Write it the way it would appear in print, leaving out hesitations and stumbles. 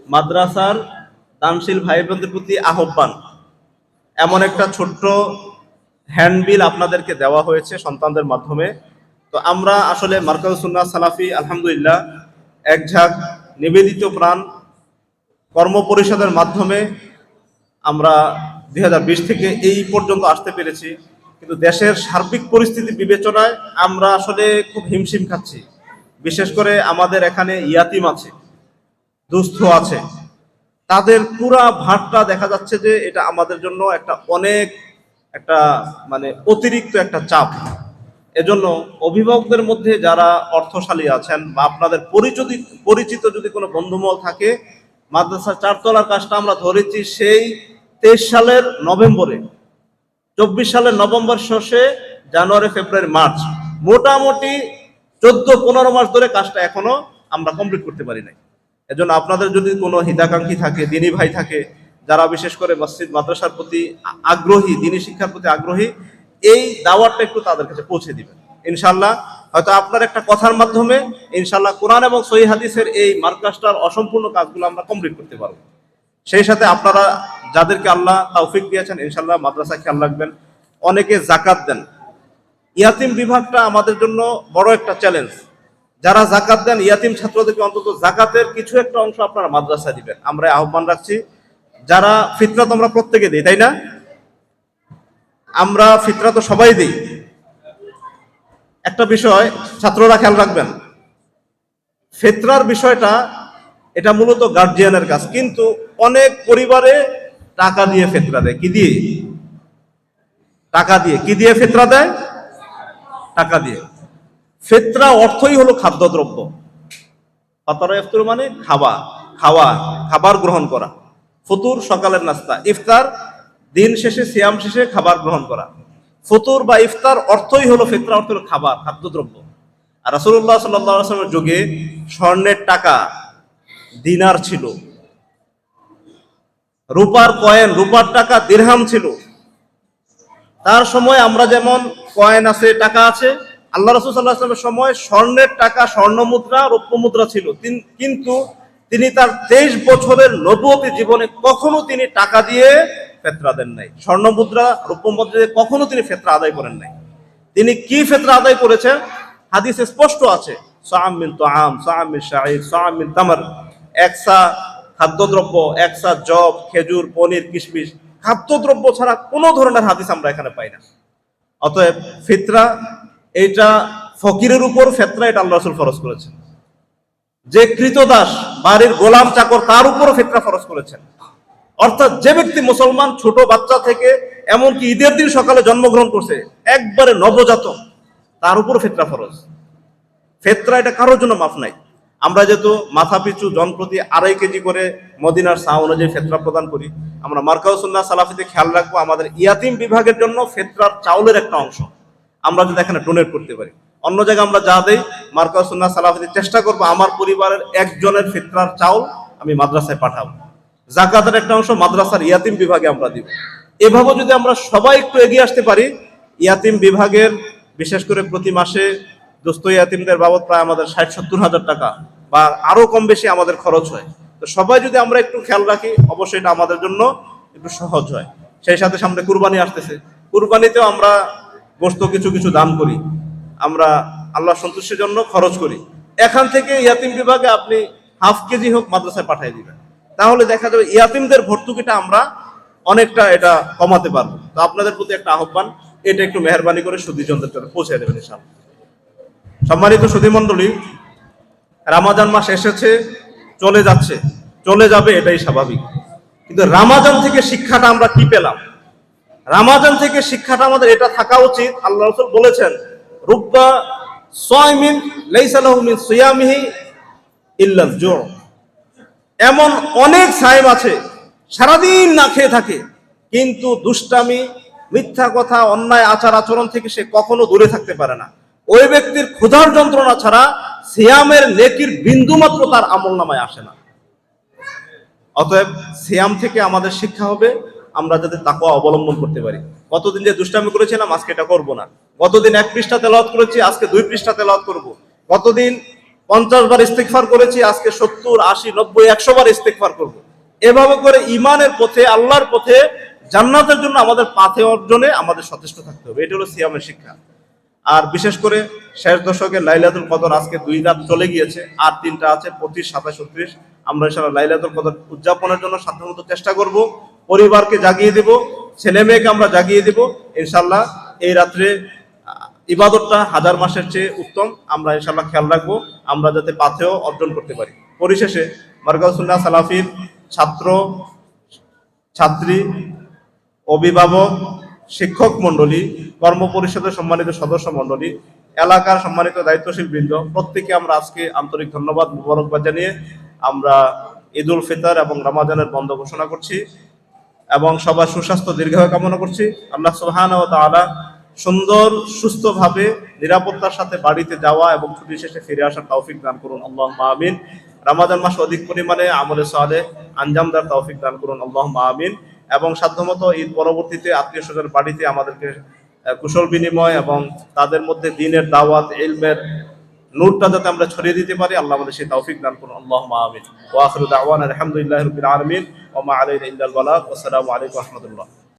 মাদ্রাসার দানশীল ভাই বোনদের প্রতি আহ্বান, এমন একটা ছোট্ট হ্যান্ডবিল আপনাদেরকে দেওয়া হয়েছে সন্তানদের মাধ্যমে। তো আমরা আসলে মার্কাজুস সুন্নাহ সালাফি আলহামদুলিল্লাহ এক ঝাঁক নিবেদিত প্রাণ কর্ম পরিষদের মাধ্যমে আমরা 2020 থেকে এই পর্যন্ত আসতে পেরেছি, কিন্তু দেশের সার্বিক পরিস্থিতি বিবেচনায় আমরা আসলে খুব হিমশিম খাচ্ছি। বিশেষ করে আমাদের এখানে ইয়াতিম আছে, দুস্থ আছে, তাদের পুরা ভারটা দেখা যাচ্ছে যে এটা আমাদের জন্য একটা মানে অতিরিক্ত একটা চাপ। এজন্য অভিভাবকদের মধ্যে যারা অর্থশালী আছেন বা আপনাদের পরিচিত যদি কোনো বন্ধুমহল থাকে, মাদ্রাসা চারতলার কাজটা আমরা ধরেছি সেই 23 সালের নভেম্বরে, 24 সালের নভেম্বর শেষে জানুয়ারি ফেব্রুয়ারি মার্চ, মোটামুটি 14-15 মাস ধরে কাজটা এখনো আমরা কমপ্লিট করতে পারি নাই। এজন্য আপনাদের যদি কোনো হিতাকাঙ্ক্ষী থাকে, দিনী ভাই থাকে, যারা বিশেষ করে মসজিদ মাদ্রাসার প্রতি আগ্রহী, দিনী শিক্ষার প্রতি আগ্রহী, এই দাওয়াতটা একটু তাদের কাছে পৌঁছে দিবেন। ইনশাআল্লাহ হয়তো আপনার একটা কথার মাধ্যমে ইনশাআল্লাহ কোরআন এবং সহিহ হাদিসের এই মার্কাজটার অসম্পূর্ণ কাজগুলো আমরা কমপ্লিট করতে পারবো। সেই সাথে আপনারা যাদেরকে আল্লাহ তৌফিক দিয়েছেন ইনশাআল্লাহ মাদ্রাসা খেয়াল রাখবেন। অনেকে যাকাত দেন, ইয়াতিম বিভাগটা আমাদের জন্য বড় একটা চ্যালেঞ্জ। যারা যাকাত দেন ইয়াতিম ছাত্রদেরকে অন্তত যাকাতের কিছু একটা অংশ আপনারা মাদ্রাসা দিবেন, আমরা আহ্বান রাখছি। যারা ফিতরা তো আমরা প্রত্যেকে দিই, তাই না? আমরা ফিতরা তো সবাই দিই। একটা বিষয় ছাত্ররা খেয়াল রাখবেন, ফিতরার বিষয়টা এটা মূলত গার্জিয়ানের কাজ, কিন্তু অনেক পরিবারে টাকা দিয়ে ফিতরা দেয়। কি দিয়ে? টাকা দিয়ে। কি দিয়ে ফিতরা দেয়? টাকা দিয়ে। ফিতরা অর্থই হলো খাদ্যদ্রব্য। ফাতারা ইফতার মানে খাবার গ্রহণ করা। ফতুর সকালের নাস্তা, ইফতার দিন শেষে সিয়াম শেষে খাবার গ্রহণ করা। ফতুর বা ইফতার অর্থই হলো ফিতরা, অর্থ হলো খাবার, খাদ্যদ্রব্য। আর রাসূলুল্লাহ সাল্লাল্লাহু আলাইহি ওয়াসাল্লামের যুগে স্বর্ণের টাকা দিনার ছিল, রূপার কয়েন, রূপার টাকা দিরহাম ছিল। তার সময় আমরা যেমন কয়েন আছে, টাকা আছে, আল্লাহ রাসূল সাল্লাল্লাহু আলাইহি ওয়াসাল্লামের সময় স্বর্ণের টাকা, স্বর্ণ মুদ্রা, রৌপ্য মুদ্রা ছিল। কিন্তু তিনি তার 23 বছরের নবুয়তি জীবনে কখনো তিনি টাকা দিয়ে ফিতরা দেন নাই, স্বর্ণ মুদ্রা, রৌপ্য মুদ্রা দিয়ে কখনো তিনি ফিতরা আদায় করেন নাই। তিনি কি ফিতরা আদায় করেছেন হাদিসে স্পষ্ট আছে, সাআম মিন তুআম, সাআম মিন শাঈর, সাআম মিন তামর। একসা খাদ্যদ্রব্য, একসা জব, খেজুর, পনির, কিশমিশ, খাদ্যদ্রব্য ছাড়া কোনো ধরনের হাদিস আমরা এখানে পাই না। অতএব ফিতরা এইটা ফকিরের উপর ফিতরা, এটা আল্লাহ রাসূল ফরজ করেছেন। যে কৃতদাস, বাড়ির গোলাম চাকর, তার উপরও ফিতরা ফরজ করেছেন। অর্থাৎ যে ব্যক্তি মুসলমান, ছোট বাচ্চা থেকে এমনকি ঈদের দিন সকালে জন্মগ্রহণ করছে, একবারে নবজাতক, তার উপর ফিতরা ফরজ। ফিতরা এটা কারোর জন্য মাফ নাই। আমরা যেহেতু মাথা পিছু জনপ্রতি 2.5 কেজি করে মদিনার সা অনুযায়ী ফিতরা প্রদান করি, আমরা মার্কাজুস সুন্নাহ সালাফিতে খেয়াল রাখবো আমাদের ইয়াতিম বিভাগের জন্য ফিতরার চাউলের একটা অংশ আমরা যদি এখানে ডোনেট করতে পারি। অন্য জায়গায় আমরা যা দেই, মার্কাজুস সুন্নাহ সালাফিতে চেষ্টা করবো আমার পরিবারের একজনের ফিতরার চাউল আমি মাদ্রাসায় পাঠাবো। যাকাতের একটা অংশ মাদ্রাসার ইয়াতিম বিভাগে আমরা দিব। এভাবে যদি আমরা সবাই একটু এগিয়ে আসতে পারি, ইয়াতিম বিভাগের বিশেষ করে প্রতি মাসে দুস্থ ইয়াতিমদের বাবদ প্রায় আমাদের 60-70 হাজার টাকা বা আরো কম বেশি আমাদের খরচ হয়। তো সবাই যদি আমরা একটু খেয়াল রাখি, অবশ্যই এটা আমাদের জন্য একটু সহজ হয়। সেই সাথে সামনে কুরবানি আসতেছে, কুরবানিতেও আমরা গোশত কিছু কিছু দান করি, আমরা আল্লাহ সন্তুষ্টির জন্য খরচ করি। এখান থেকে ইয়াতিম বিভাগে আপনি হাফ কেজি হোক মাদ্রাসায় পাঠিয়ে দিবেন, তাহলে দেখা যাবে ইয়াতিমদের ভর্তুকিটা আমরা অনেকটা এটা কমাতে পারবো। তো আপনাদের প্রতি একটা আহ্বান, এটা একটু মেহরবানি করে সুধীজনদের জন্য পৌঁছে দেবেন ইনশাআল্লাহ। সম্মানিত সুধী মণ্ডলী, রমজান মাস এসেছে, চলে যাচ্ছে, চলে যাবে, এটাই স্বাভাবিক। কিন্তু রমজান থেকে শিক্ষাটা আমরা কি পেলাম? রমজান থেকে শিক্ষাটা আমাদের এটা থাকা উচিত, আল্লাহ রাসূল বলেছেন, রুব্বা সাইমিন লাইসা লাহু মিন সিয়ামিহি ইল্লাল জু'। এমন অনেক সায়েম আছে সারাদিন না খেয়ে থাকে, কিন্তু দুষ্টামি, মিথ্যা কথা, অন্যায় আচার আচরণ থেকে সে কখনো দূরে থাকতে পারে না। ওই ব্যক্তির ক্ষুধার যন্ত্রণা ছাড়া সিয়ামের নেকির বিন্দু মাত্র তার আমলনামায় আসে না। অতএব সিয়াম থেকে আমাদের শিক্ষা হবে আমরা যাতে তাকওয়া অবলম্বন করতে পারি। গতদিন যে দুষ্টামি করেছিলাম আজকে এটা করব না। গতদিন 1 পৃষ্ঠা তেলাওয়াত করেছি, আজকে 2 পৃষ্ঠা তেলাওয়াত করব। গতদিন 50 বার ইস্তেগফার করেছি, আজকে 70, 80, 90, 100 বার ইস্তেগফার করব। এভাবে করে ইমানের পথে, আল্লাহর পথে, জান্নাতের জন্য আমাদের পাথে অর্জনে আমাদের সচেষ্ট থাকতে হবে। এটা হলো সিয়ামের শিক্ষা। আর বিশেষ করে শেষ দশকে লাইলাতুল কদর, আজকে 2 রাত চলে গিয়েছে, আর 3টা আছে, 25, 27, 29। আমরা ইনশাআল্লাহ লাইলাতুল কদর উদযাপনের জন্য সাধ্যমতো চেষ্টা করব। পরিবারকে জাগিয়ে দেব, ছেলে মেয়েকে আমরা জাগিয়ে দেব। ইনশাআল্লাহ এই রাত্রে ইবাদতটা 1000 মাসের চেয়ে উত্তম। আমরা ইনশাআল্লাহ খেয়াল রাখবো আমরা যাতে পাথেও অর্জন করতে পারি। পরিশেষে মার্কাজ সুন্নাহ সালাফির ছাত্র, ছাত্রী, অভিভাবক, শিক্ষক মন্ডলী, কর্ম পরিষদের সম্মানিত সদস্য মন্ডলী, এলাকার সম্মানিত দায়িত্বশীল বৃন্দ, প্রত্যেকে আমরা আজকে আন্তরিক ধন্যবাদ, মুবারকবাদ জানিয়ে আমরা ঈদ উল ফিতর এবং রমাদানের বন্ধ ঘোষণা করছি এবং সবার সুস্বাস্থ্য দীর্ঘায়ু কামনা করছি। আল্লাহ সুবহানাহু ওয়া তাআলা সুন্দর সুস্থভাবে নিরাপত্তার সাথে বাড়িতে যাওয়া এবং ছুটি শেষে ফিরে আসার তৌফিক দান করুন, আল্লাহুম্মা আমিন। রমাদান মাস অধিক পরিমাণে আমলে সালেহ আঞ্জাম দেওয়ার তৌফিক দান করুন, আল্লাহুম্মা আমিন। এবং সাধ্যমতো ঈদ পরবর্তীতে আত্মীয় স্বজনের বাড়িতে আমাদেরকে কুশল বিনিময় এবং তাদের মধ্যে দ্বীনের দাওয়াত, ইলমের নূরটা যাতে আমরা ছড়িয়ে দিতে পারি, আল্লাহ আমাদের সেই তৌফিক দান করুন, আল্লাহুম্মা আমিন। ওয়া আখিরু দাওয়ানা আলহামদুলিল্লাহি রাব্বিল আলামিন ওয়া মা আলাইনা ইল্লাল বালাগ। আসসালামু আলাইকুম ওয়া রাহমাতুল্লাহ।